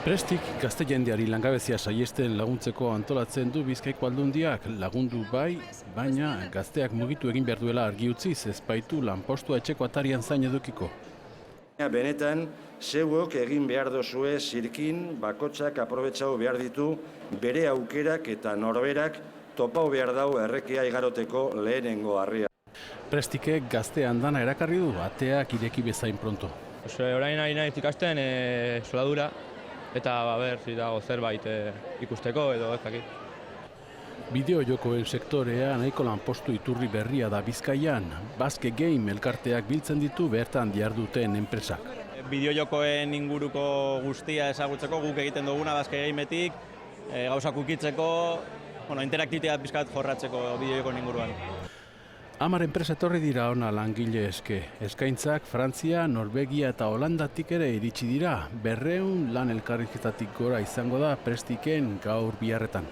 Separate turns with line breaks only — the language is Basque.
Prestik gazte jendeari langabezia saihesten laguntzeko antolatzen du Bizkaiko Aldundiak lagundu bai, baina gazteak mugitu egin behar duela argi utziz ez baitu lanpostua etxeko atarian zain edukiko.
Benetan, zeuok egin behar dozue zirkin bakotsak aprobetxau behar ditu bere aukerak eta norberak topau behar dau errekia igaroteko lehenengo harria.
Prestikek gazte andana erakarri du, ateak ireki bezain pronto.
Orain ari naiz ikasten soldadura eta dago zerbait ikusteko edo ez dakit.
Bideo-jokoen sektorea nahiko lanpostu iturri berria da Bizkaian. Basque Game elkarteak biltzen ditu bertan diharduten enpresak.
Bideo-jokoen inguruko guztia ezagutzeko guk egiten duguna Basque Gameetik, gauzak ukitzeko, interaktibitatea pixkat jorratzeko bideo-jokoen inguruan.
10 enpresa etorri dira ona langile eske. Eskaintzak Frantzia, Norvegia eta Holandatik ere iritsi dira. 200 lan elkarrizketatik gora izango da Prestiken gaur biharretan.